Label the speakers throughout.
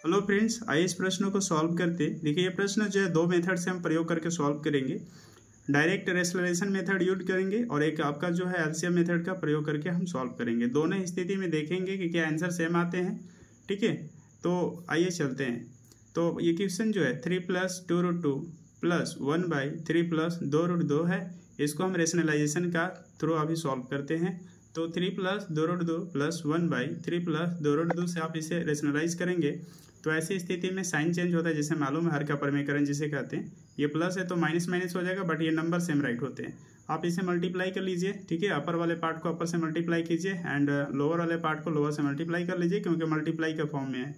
Speaker 1: Hello friends, आइए इस प्रश्न को सॉल्व करते। देखिए, ये प्रश्न जो है दो मेथड से हम प्रयोग करके सॉल्व करेंगे। डायरेक्ट रेशनलाइजेशन मेथड यूज करेंगे और एक आपका जो है एलसीएम मेथड का प्रयोग करके हम सॉल्व करेंगे। दोनों ही स्थिति में देखेंगे कि क्या आंसर सेम आते हैं। ठीक है, तो आइए चलते हैं। तो ये क्वेश्चन जो है 3 + 2√2 + 1/3 + 2√2 है। इसको हम रेशनलाइजेशन का थ्रू अभी सॉल्व करते हैं। तो 3 + 2√2 + 1/3 + 2√2 से आप इसे रेशनलाइज करेंगे तो ऐसी स्थिति में साइन चेंज होता है, जिसे मालूम है हर का परिमेयकरण जिसे कहते हैं। ये प्लस है तो माइनस माइनस हो जाएगा, बट ये नंबर सेम राइट होते हैं। आप इसे मल्टीप्लाई कर लीजिए। ठीक है, अपर वाले पार्ट को अपर से मल्टीप्लाई कीजिए एंड लोअर वाले पार्ट को लोअर से मल्टीप्लाई कर लीजिए, क्योंकि मल्टीप्लाई का फॉर्म में है।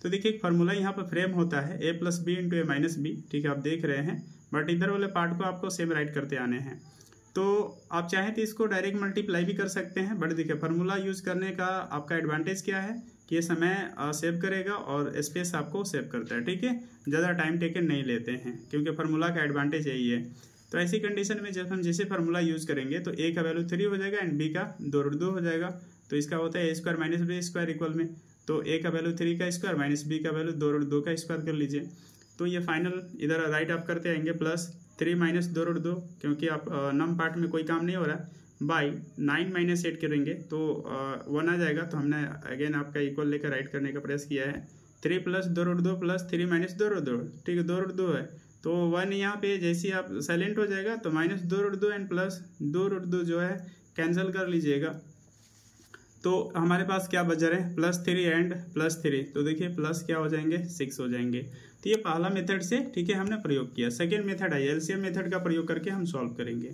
Speaker 1: तो देखिए, एक फार्मूला यहाँ पर फ्रेम होता है a + b × a - b। ठीक है, आप देख रहे हैं, बट इधर वाले पार्ट को आपको सेम राइट करते आने हैं। तो आप चाहें तो इसको डायरेक्ट मल्टीप्लाई भी कर सकते हैं, बट देखिए फार्मूला यूज करने का आपका एडवांटेज क्या है कि ये समय सेव करेगा और स्पेस आपको सेव करता है। ठीक है, ज़्यादा टाइम टेकन नहीं लेते हैं, क्योंकि फार्मूला का एडवांटेज यही है। तो ऐसी कंडीशन में जब हम जैसे फार्मूला यूज करेंगे तो a का वैल्यू 3 हो जाएगा एंड b का 2√2 हो जाएगा। तो इसका होता है a² - b² इक्वल में, तो a का वैल्यू 3 का स्क्वायर माइनस b का वैल्यू 2√2 का स्क्वायर कर लीजिए। तो ये फाइनल इधर राइट आप करते आएंगे +3 - 2√2, क्योंकि आप नम पार्ट में कोई काम नहीं हो रहा है, बाई 9 - 8 करेंगे तो 1 आ जाएगा। तो हमने अगेन आपका इक्वल लेकर राइट करने का प्रयास किया है। 3 + 2√2 + 3 - 2√2। ठीक है, 2√2 है तो 1 यहाँ पे जैसे आप साइलेंट हो जाएगा तो -2√2 एंड +2√2 जो है कैंसिल कर लीजिएगा। तो हमारे पास क्या बच रहे हैं +3 एंड +3। तो देखिए प्लस क्या हो जाएंगे 6 हो जाएंगे। तो ये पहला मेथड से ठीक है हमने प्रयोग किया। सेकेंड मेथड है एलसीएम मेथड का प्रयोग करके हम सॉल्व करेंगे।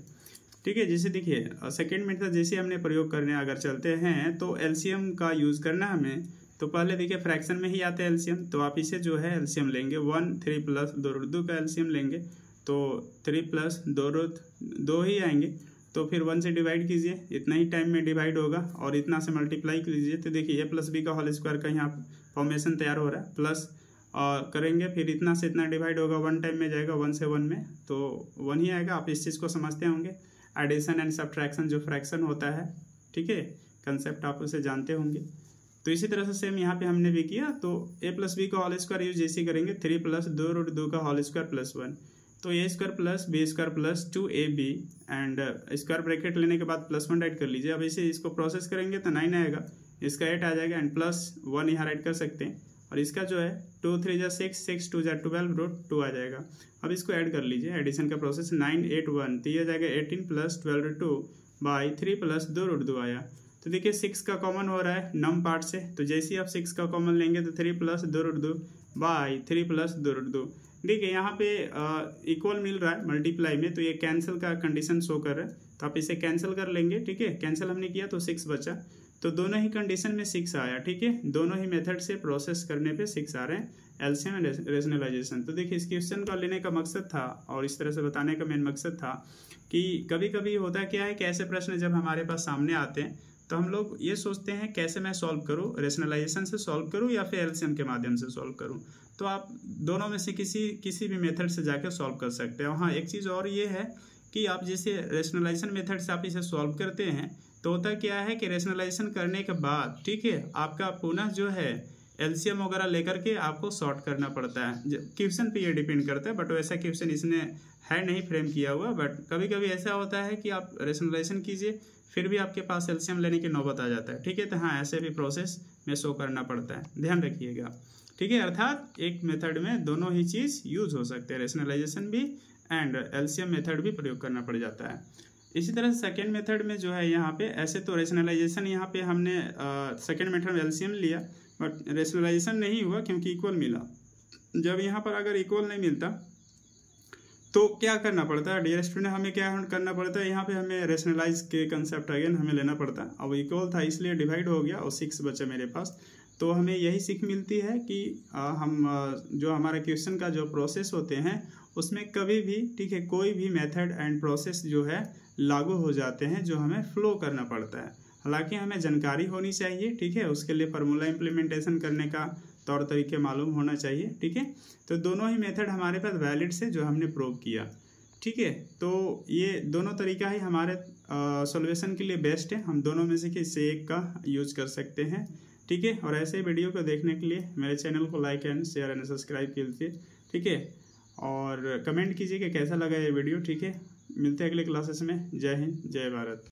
Speaker 1: ठीक है, जैसे देखिए सेकेंड मेथड जैसे हमने प्रयोग करने अगर चलते हैं तो एलसीएम का यूज़ करना हमें। तो पहले देखिए फ्रैक्शन में ही आते हैं एलसीएम, तो आप इसे जो है एलसीएम लेंगे 1 3 + 2√2 का एलसीएम लेंगे तो 3 + 2√2 ही आएंगे। तो फिर 1 से डिवाइड कीजिए, इतना ही टाइम में डिवाइड होगा और इतना से मल्टीप्लाई कीजिए। तो देखिए a + b का होल स्क्वायर का यहाँ फॉर्मेशन तैयार हो रहा है, प्लस करेंगे फिर इतना से इतना डिवाइड होगा, 1 टाइम में जाएगा 1 से 1 में, तो 1 ही आएगा। आप इस चीज़ को समझते होंगे, एडिशन एंड सब्ट्रैक्शन जो फ्रैक्शन होता है। ठीक है, कंसेप्ट आप उसे जानते होंगे। तो इसी तरह से सेम यहाँ पे हमने भी किया। तो a + b का होल स्क्वायर यूज जैसे करेंगे 3 + 2√2 का होल स्क्वायर +1, तो a² + b² + 2ab and square bracket लेने के बाद +1 राइट कर लीजिए। अब इसे इसको प्रोसेस करेंगे तो 9 आएगा, इसका 8 आ जाएगा एंड +1 यहाँ राइट कर सकते हैं। और इसका जो है 2 3 = 6 6 2 = 12√2 आ जाएगा। अब इसको ऐड कर लीजिए, एडिशन का प्रोसेस 9 8 1, तो ये जाएगा 18 + 12√2/3 + 2√2 आया। तो देखिए 6 का कॉमन हो रहा है नम पार्ट से, तो जैसे ही आप 6 का कॉमन लेंगे तो 3 + 2√2/3 + 2√2। ठीक है, यहाँ पे इक्वल मिल रहा है मल्टीप्लाई में, तो ये कैंसिल का कंडीशन शो कर रहा है, तो आप इसे कैंसिल कर लेंगे। ठीक है, कैंसिल हमने किया तो 6 बचा, तो दोनों ही कंडीशन में 6 आया। ठीक है, दोनों ही मेथड से प्रोसेस करने पे 6 आ रहे हैं, एलसीएम एंड रेशनलाइजेशन। तो देखिए इस क्वेश्चन का लेने का मकसद था और इस तरह से बताने का मेन मकसद था कि कभी कभी होता क्या है कि ऐसे प्रश्न जब हमारे पास सामने आते हैं तो हम लोग ये सोचते हैं कैसे मैं सॉल्व करूँ, रेशनलाइजेशन से सॉल्व करूँ या फिर एलसीएम के माध्यम से सॉल्व करूँ। तो आप दोनों में से किसी भी मेथड से जाकर सॉल्व कर सकते हैं। हाँ, एक चीज़ और ये है कि आप जैसे रेशनलाइजेशन मेथड से आप इसे सॉल्व करते हैं तो होता क्या है कि रेशनलाइजेशन करने के बाद ठीक है आपका पुनः जो है एलसीएम वगैरह लेकर के आपको सॉर्ट करना पड़ता है। क्वेश्चन पे ये डिपेंड करता है, बट वैसा क्वेश्चन इसने है नहीं फ्रेम किया हुआ। बट कभी कभी ऐसा होता है कि आप रेशनलाइजेशन कीजिए फिर भी आपके पास एलसीएम लेने की नौबत आ जाता है। ठीक है, तो हाँ ऐसे भी प्रोसेस में शो करना पड़ता है, ध्यान रखिएगा। ठीक है, अर्थात एक मेथड में दोनों ही चीज़ यूज हो सकते हैं, रेशनलाइजेशन भी एंड एलसीएम मेथड भी प्रयोग करना पड़ जाता है। इसी तरह सेकेंड मेथड में जो है यहाँ पे ऐसे तो रेशनलाइजेशन यहाँ पे हमने सेकेंड मेथड में एलसीएम लिया, बट रेशनलाइजेशन नहीं हुआ क्योंकि इक्वल मिला। जब यहाँ पर अगर इक्वल नहीं मिलता तो क्या करना पड़ता है डियर स्टूडेंट, हमें क्या करना पड़ता है, यहाँ पे हमें रेशनलाइज के कंसेप्ट अगेन हमें लेना पड़ता है। अब इक्वल था इसलिए डिवाइड हो गया और 6 बचा मेरे पास। तो हमें यही सीख मिलती है कि हम जो हमारे क्वेश्चन का जो प्रोसेस होते हैं उसमें कभी भी ठीक है कोई भी मेथड एंड प्रोसेस जो है लागू हो जाते हैं जो हमें फ्लो करना पड़ता है। हालांकि हमें जानकारी होनी चाहिए, ठीक है, उसके लिए फार्मूला इम्प्लीमेंटेशन करने का तौर तरीके मालूम होना चाहिए। ठीक है, तो दोनों ही मेथड हमारे पास वैलिड से जो हमने प्रूव किया। ठीक है, तो ये दोनों तरीका ही हमारे सॉल्यूशन के लिए बेस्ट है। हम दोनों में से किसी एक का यूज कर सकते हैं। ठीक है। और ऐसे ही वीडियो को देखने के लिए मेरे चैनल को like and share and subscribe कीजिए, ठीक है। और कमेंट कीजिए कि कैसा लगा ये वीडियो, ठीक है। मिलते हैं अगले क्लासेस में। जय हिंद, जय भारत।